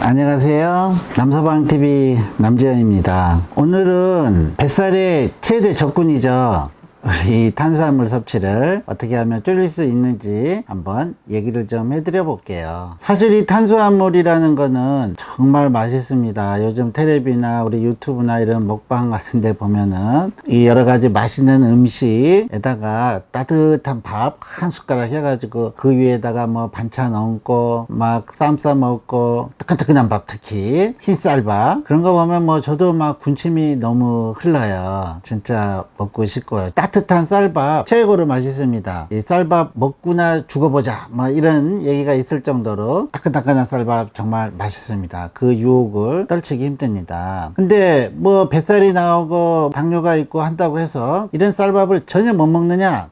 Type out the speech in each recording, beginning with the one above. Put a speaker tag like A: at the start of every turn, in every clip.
A: 안녕하세요. 남서방TV 남재현입니다. 오늘은 뱃살의 최대 적군이죠. 우리 탄수화물 섭취를 어떻게 하면 줄일 수 있는지 한번 얘기를 좀 해드려 볼게요. 사실 이 탄수화물이라는 거는 정말 맛있습니다. 요즘 텔레비나 우리 유튜브나 이런 먹방 같은 데 보면은 이 여러 가지 맛있는 음식에다가 따뜻한 밥 한 숟가락 해가지고 그 위에다가 뭐 반찬 얹고 막 쌈 싸 먹고 뜨끈뜨끈한 밥, 특히 흰쌀밥 그런 거 보면 뭐 저도 막 군침이 너무 흘러요. 진짜 먹고 싶고요. 따뜻한 쌀밥 최고로 맛있습니다. 이 쌀밥 먹고나 죽어보자 뭐 이런 얘기가 있을 정도로 따끈따끈한 쌀밥 정말 맛있습니다. 그 유혹을 떨치기 힘듭니다. 근데 뭐 뱃살이 나오고 당뇨가 있고 한다고 해서 이런 쌀밥을 전혀 못 먹느냐?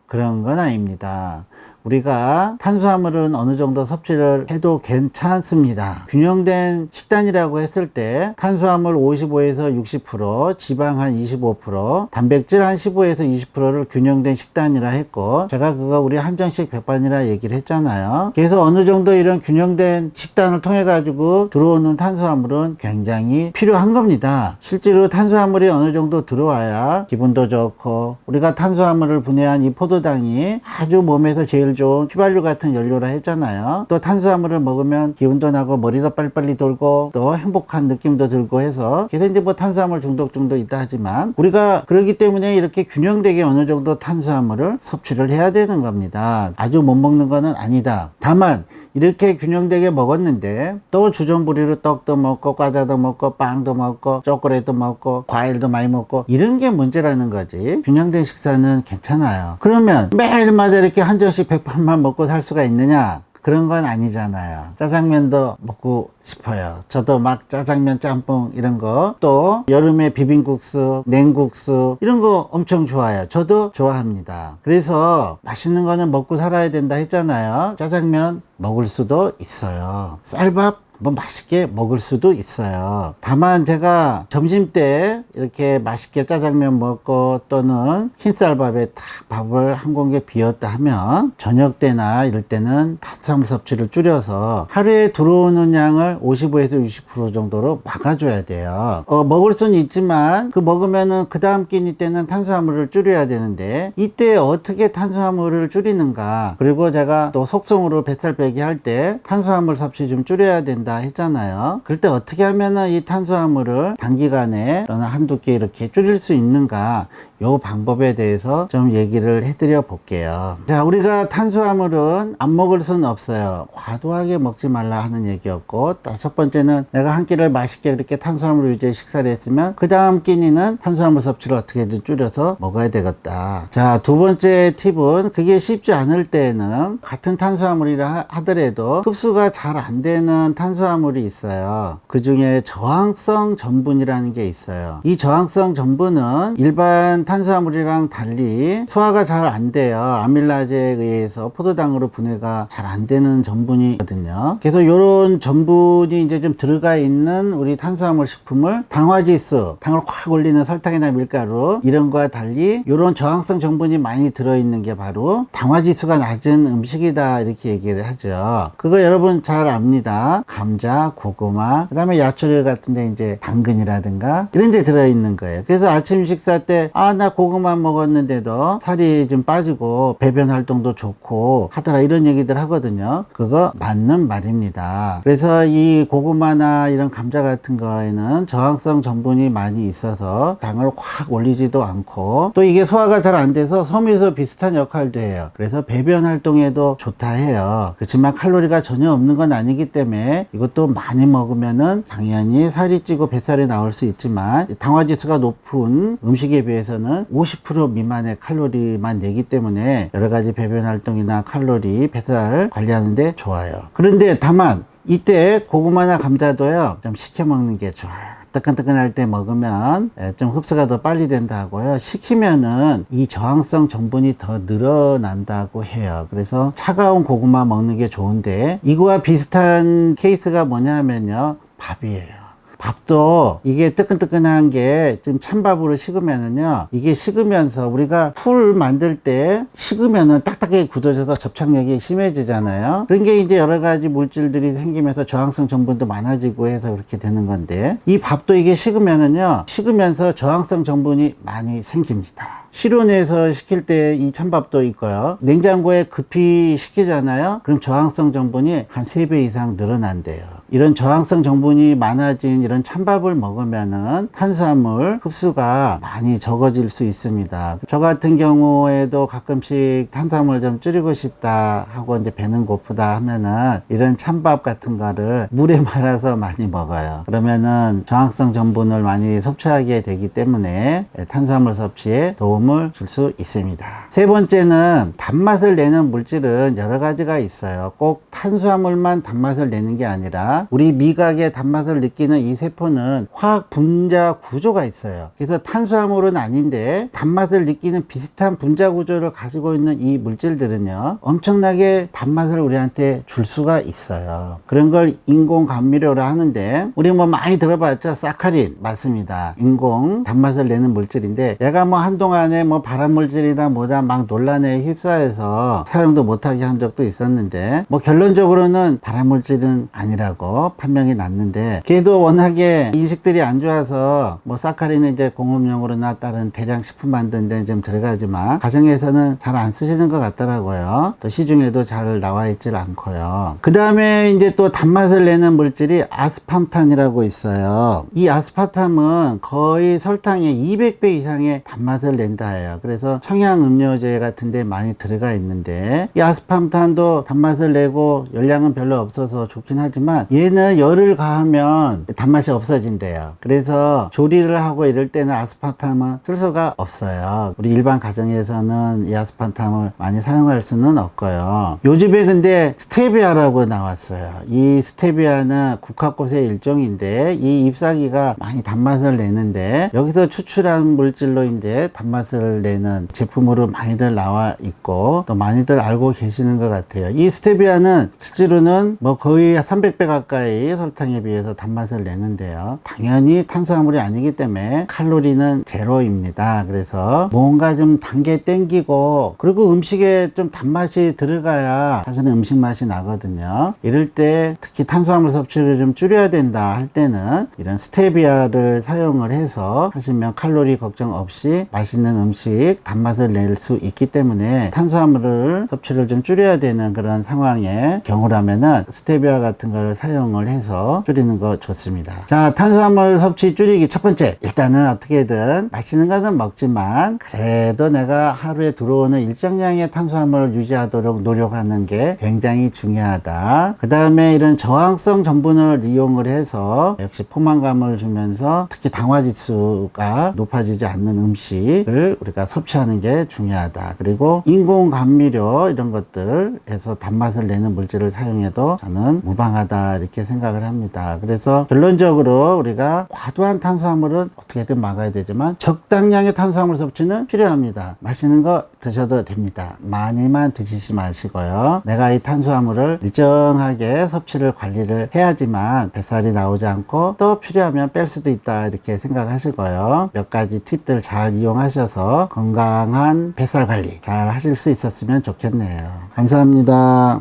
A: 그런 건 아닙니다. 우리가 탄수화물은 어느 정도 섭취를 해도 괜찮습니다. 균형된 식단이라고 했을 때 탄수화물 55에서 60%, 지방 한 25%, 단백질 한 15에서 20%를 균형된 식단이라 했고, 제가 그거 우리 한정식 백반이라 얘기를 했잖아요. 그래서 어느 정도 이런 균형된 식단을 통해 가지고 들어오는 탄수화물은 굉장히 필요한 겁니다. 실제로 탄수화물이 어느 정도 들어와야 기분도 좋고, 우리가 탄수화물을 분해한 이 포도당이 아주 몸에서 제일 좋은 휘발유 같은 연료라 했잖아요. 또 탄수화물을 먹으면 기운도 나고 머리도 빨리빨리 돌고 또 행복한 느낌도 들고 해서, 그래서 이제 뭐 탄수화물 중독 정도 있다 하지만 우리가 그러기 때문에 이렇게 균형되게 어느 정도 탄수화물을 섭취를 해야 되는 겁니다. 아주 못 먹는 거는 아니다. 다만 이렇게 균형되게 먹었는데 또 주전부리로 떡도 먹고 과자도 먹고 빵도 먹고 초콜릿도 먹고 과일도 많이 먹고 이런 게 문제라는 거지. 균형된 식사는 괜찮아요. 그러면 매일마다 이렇게 한정식 백반만 먹고 살 수가 있느냐? 그런 건 아니잖아요. 짜장면도 먹고 싶어요. 저도 막 짜장면, 짬뽕 이런 거, 또 여름에 비빔국수, 냉국수 이런 거 엄청 좋아해요. 저도 좋아합니다. 그래서 맛있는 거는 먹고 살아야 된다 했잖아요. 짜장면 먹을 수도 있어요. 쌀밥 뭐 맛있게 먹을 수도 있어요. 다만 제가 점심때 이렇게 맛있게 짜장면 먹고 또는 흰쌀밥에 딱 밥을 한 공기 비웠다 하면 저녁 때나 이럴 때는 탄수화물 섭취를 줄여서 하루에 들어오는 양을 55에서 60% 정도로 막아줘야 돼요. 먹을 수는 있지만 그 먹으면은 그 다음 끼니 때는 탄수화물을 줄여야 되는데, 이때 어떻게 탄수화물을 줄이는가, 그리고 제가 또 속성으로 뱃살 빼기 할 때 탄수화물 섭취 좀 줄여야 된다 했잖아요. 그럴 때 어떻게 하면은 이 탄수화물을 단기간에 또는 한두 끼 이렇게 줄일 수 있는가, 요 방법에 대해서 좀 얘기를 해드려 볼게요. 자, 우리가 탄수화물은 안 먹을 수는 없어요. 과도하게 먹지 말라 하는 얘기였고, 또 첫 번째는 내가 한 끼를 맛있게 그렇게 탄수화물 위주의 식사를 했으면 그 다음 끼니는 탄수화물 섭취를 어떻게든 줄여서 먹어야 되겠다. 자, 두 번째 팁은 그게 쉽지 않을 때에는 같은 탄수화물이라 하더라도 흡수가 잘 안 되는 탄수화물이 있어요. 그 중에 저항성 전분이라는 게 있어요. 이 저항성 전분은 일반 탄수화물이랑 달리 소화가 잘 안 돼요. 아밀라제에 의해서 포도당으로 분해가 잘 안 되는 전분이거든요. 그래서 이런 전분이 이제 좀 들어가 있는 우리 탄수화물 식품을 당화지수, 당을 확 올리는 설탕이나 밀가루 이런 거와 달리 이런 저항성 전분이 많이 들어있는 게 바로 당화지수가 낮은 음식이다, 이렇게 얘기를 하죠. 그거 여러분 잘 압니다. 감자, 고구마, 그 다음에 야채류 같은데 이제 당근이라든가 이런 데 들어있는 거예요. 그래서 아침 식사 때 나 고구마 먹었는데도 살이 좀 빠지고 배변 활동도 좋고 하더라, 이런 얘기들 하거든요. 그거 맞는 말입니다. 그래서 이 고구마나 이런 감자 같은 거에는 저항성 전분이 많이 있어서 당을 확 올리지도 않고, 또 이게 소화가 잘 안 돼서 섬유소 비슷한 역할도 해요. 그래서 배변 활동에도 좋다 해요. 그렇지만 칼로리가 전혀 없는 건 아니기 때문에 이것도 많이 먹으면은 당연히 살이 찌고 뱃살이 나올 수 있지만, 당화지수가 높은 음식에 비해서는 50% 미만의 칼로리만 내기 때문에 여러 가지 배변 활동이나 칼로리, 뱃살 관리하는데 좋아요. 그런데 다만 이때 고구마나 감자도요, 좀 식혀 먹는 게 좋아요. 뜨끈뜨끈할 때 먹으면 좀 흡수가 더 빨리 된다고요. 식히면은 이 저항성 전분이 더 늘어난다고 해요. 그래서 차가운 고구마 먹는 게 좋은데, 이거와 비슷한 케이스가 뭐냐면요, 밥이에요. 밥도 이게 뜨끈뜨끈한 게 좀 찬밥으로 식으면은요, 이게 식으면서 우리가 풀 만들 때 식으면은 딱딱하게 굳어져서 접착력이 심해지잖아요. 그런 게 이제 여러 가지 물질들이 생기면서 저항성 전분도 많아지고 해서 그렇게 되는 건데, 이 밥도 이게 식으면은요, 식으면서 저항성 전분이 많이 생깁니다. 실온에서 식힐 때 이 찬밥도 있고요, 냉장고에 급히 식히잖아요. 그럼 저항성 전분이 한 3배 이상 늘어난대요. 이런 저항성 전분이 많아진 이런 찬밥을 먹으면은 탄수화물 흡수가 많이 적어질 수 있습니다. 저 같은 경우에도 가끔씩 탄수화물 좀 줄이고 싶다 하고 이제 배는 고프다 하면은 이런 찬밥 같은 거를 물에 말아서 많이 먹어요. 그러면은 저항성 전분을 많이 섭취하게 되기 때문에 탄수화물 섭취에 도움을 줄 수 있습니다. 세 번째는 단맛을 내는 물질은 여러 가지가 있어요. 꼭 탄수화물만 단맛을 내는 게 아니라 우리 미각의 단맛을 느끼는 이 세포는 화학 분자 구조가 있어요. 그래서 탄수화물은 아닌데 단맛을 느끼는 비슷한 분자 구조를 가지고 있는 이 물질들은요, 엄청나게 단맛을 우리한테 줄 수가 있어요. 그런 걸 인공 감미료라 하는데, 우리 뭐 많이 들어봤죠? 사카린. 맞습니다. 인공 단맛을 내는 물질인데, 얘가 뭐 한동안에 뭐 발암물질이다 뭐다 막 논란에 휩싸여서 사용도 못하게 한 적도 있었는데, 뭐 결론적으로는 발암물질은 아니라고 판명이 났는데, 걔도 워낙에 인식들이 안 좋아서 뭐 사카린은 이제 공업용으로나 다른 대량 식품 만드는 데는 좀 들어가지만 가정에서는 잘 안 쓰시는 것 같더라고요. 또 시중에도 잘 나와 있질 않고요. 그 다음에 이제 또 단맛을 내는 물질이 아스팜탄이라고 있어요. 이 아스파탐은 거의 설탕의 200배 이상의 단맛을 낸다 해요. 그래서 청양음료제 같은 데 많이 들어가 있는데, 이 아스팜탄도 단맛을 내고 열량은 별로 없어서 좋긴 하지만 얘는 열을 가하면 단맛이 없어진대요. 그래서 조리를 하고 이럴 때는 아스파탐은 쓸 수가 없어요. 우리 일반 가정에서는 이 아스파탐을 많이 사용할 수는 없고요. 요즘에 근데 스테비아라고 나왔어요. 이 스테비아는 국화꽃의 일종인데, 이 잎사귀가 많이 단맛을 내는데, 여기서 추출한 물질로 이제 단맛을 내는 제품으로 많이들 나와 있고 또 많이들 알고 계시는 것 같아요. 이 스테비아는 실제로는 뭐 거의 300배 가까이 설탕에 비해서 단맛을 내는데요, 당연히 탄수화물이 아니기 때문에 칼로리는 제로입니다. 그래서 뭔가 좀 단 게 땡기고, 그리고 음식에 좀 단맛이 들어가야 사실은 음식 맛이 나거든요. 이럴 때 특히 탄수화물 섭취를 좀 줄여야 된다 할 때는 이런 스테비아를 사용을 해서 하시면 칼로리 걱정 없이 맛있는 음식 단맛을 낼 수 있기 때문에, 탄수화물을 섭취를 좀 줄여야 되는 그런 상황의 경우라면은 스테비아 같은 걸 사용을 해서 줄이는 거 좋습니다. 자, 탄수화물 섭취 줄이기 첫 번째, 일단은 어떻게든 맛있는 거는 먹지만 그래도 내가 하루에 들어오는 일정량의 탄수화물을 유지하도록 노력하는 게 굉장히 중요하다. 그 다음에 이런 저항성 전분을 이용을 해서 역시 포만감을 주면서 특히 당화지수가 높아지지 않는 음식을 우리가 섭취하는 게 중요하다. 그리고 인공 감미료 이런 것들에서 단맛을 내는 물질을 사용해도 저는 무방하다 이렇게 생각을 합니다. 그래서 결론적으로 우리가 과도한 탄수화물은 어떻게든 막아야 되지만 적당량의 탄수화물 섭취는 필요합니다. 맛있는 거 드셔도 됩니다. 많이만 드시지 마시고요. 내가 이 탄수화물을 일정하게 섭취를 관리를 해야지만 뱃살이 나오지 않고 또 필요하면 뺄 수도 있다 이렇게 생각하시고요. 몇 가지 팁들 잘 이용하셔서 건강한 뱃살 관리 잘 하실 수 있었으면 좋겠네요. 감사합니다.